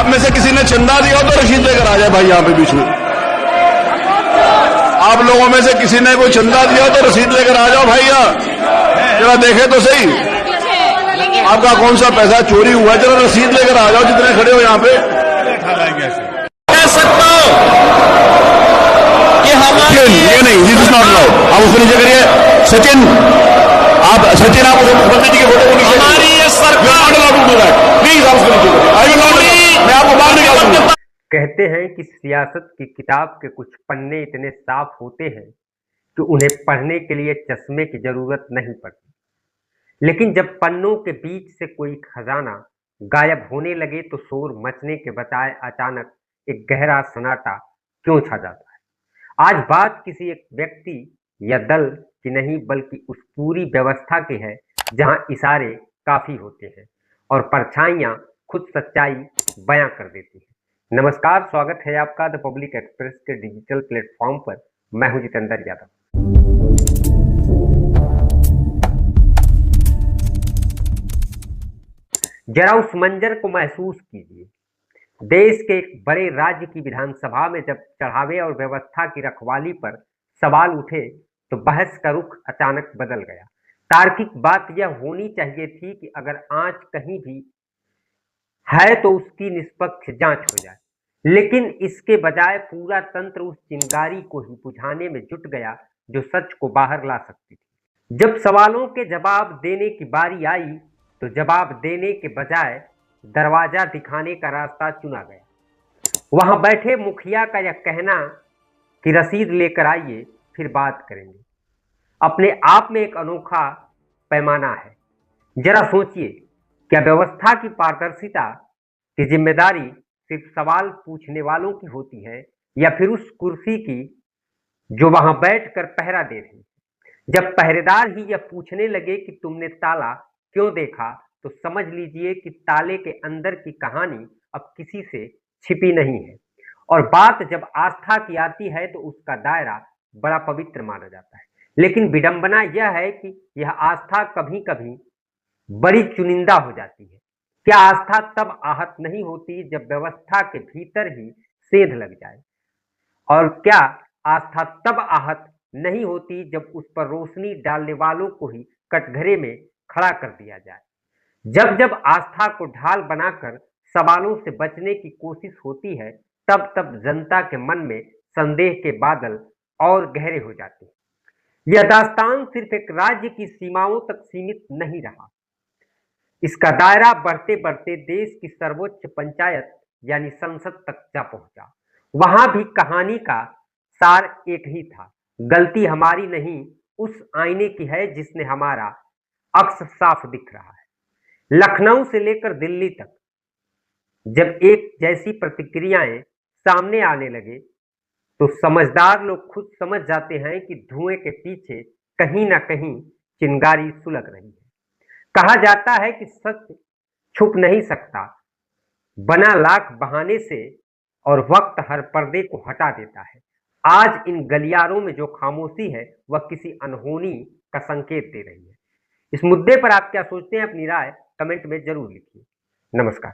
आप में से किसी ने चंदा दिया हो तो रसीद लेकर आ जाए भाई यहाँ पे बीच में। आप लोगों में से किसी ने कोई चंदा दिया हो तो रसीद लेकर आ जाओ भाई यहाँ, जरा देखे तो सही आपका कौन सा पैसा चोरी हुआ है। जरा रसीद लेकर आ जाओ जितने खड़े हो यहाँ पे। कह सकता हूं कि हमारे ये नहीं, दिस इज नॉट लॉ। आप उसको नीचे करिए। सचिन आप मुख्यमंत्री जी के फोटो को नीचे हमारी ये सरकार प्लीज आप उसको नीचे करिए। आई विल नॉट, मैं आपको बाहर निकाल दूंगा। कहते हैं कि सियासत की किताब के कुछ पन्ने इतने साफ होते हैं कि उन्हें पढ़ने के लिए चश्मे की जरूरत नहीं पड़ती, लेकिन जब पन्नों के बीच से कोई खजाना गायब होने लगे तो शोर मचने के बजाय अचानक एक गहरा सन्नाटा क्यों छा जाता है। आज बात किसी एक व्यक्ति या दल की नहीं बल्कि उस पूरी व्यवस्था की है जहां इशारे काफी होते हैं और परछाइयां खुद सच्चाई बयां कर देती हैं। नमस्कार, स्वागत है आपका द पब्लिक एक्सप्रेस के डिजिटल प्लेटफॉर्म पर। मैं हूं जितेंद्र यादव। जरा उस मंजर को महसूस कीजिए। देश के एक बड़े राज्य की विधानसभा में जब चढ़ावे और व्यवस्था की रखवाली पर सवाल उठे तो बहस का रुख अचानक बदल गया। तार्किक बात यह होनी चाहिए थी कि अगर आंच कहीं भी है तो उसकी निष्पक्ष जांच हो जाए, लेकिन इसके बजाय पूरा तंत्र उस चिंगारी को ही बुझाने में जुट गया जो सच को बाहर ला सकती थी। जब सवालों के जवाब देने की बारी आई तो जवाब देने के बजाय दरवाजा दिखाने का रास्ता चुना गया। वहां बैठे मुखिया का यह कहना कि रसीद लेकर आइए फिर बात करेंगे, अपने आप में एक अनोखा पैमाना है। जरा सोचिए, क्या व्यवस्था की पारदर्शिता की जिम्मेदारी सिर्फ सवाल पूछने वालों की होती है या फिर उस कुर्सी की जो वहां बैठकर पहरा दे रही है? जब पहरेदार ही यह पूछने लगे कि तुमने ताला क्यों देखा तो समझ लीजिए कि ताले के अंदर की कहानी अब किसी से छिपी नहीं है। और बात जब आस्था की आती है तो उसका दायरा बड़ा पवित्र माना जाता है, लेकिन विडंबना यह है कि यह आस्था कभी कभी बड़ी चुनिंदा हो जाती है। क्या आस्था तब आहत नहीं होती जब व्यवस्था के भीतर ही सेंध लग जाए? और क्या आस्था तब आहत नहीं होती जब उस पर रोशनी डालने वालों को ही कटघरे में खड़ा कर दिया जाए? जब जब आस्था को ढाल बनाकर सवालों से बचने की कोशिश होती है तब तब जनता के मन में संदेह के बादल और गहरे हो जाते हैं। यह दास्तान सिर्फ एक राज्य की सीमाओं तक सीमित नहीं रहा, इसका दायरा बढ़ते बढ़ते देश की सर्वोच्च पंचायत यानी संसद तक जा पहुंचा। वहां भी कहानी का सार एक ही था, गलती हमारी नहीं उस आईने की है जिसने हमारा अक्स साफ दिख रहा है। लखनऊ से लेकर दिल्ली तक जब एक जैसी प्रतिक्रियाएं सामने आने लगे तो समझदार लोग खुद समझ जाते हैं कि धुएं के पीछे कहीं ना कहीं चिंगारी सुलग रही है। कहा जाता है कि सच छुप नहीं सकता, बना लाख बहाने से, और वक्त हर पर्दे को हटा देता है। आज इन गलियारों में जो खामोशी है वह किसी अनहोनी का संकेत दे रही है। इस मुद्दे पर आप क्या सोचते हैं? अपनी राय कमेंट में जरूर लिखिए। नमस्कार।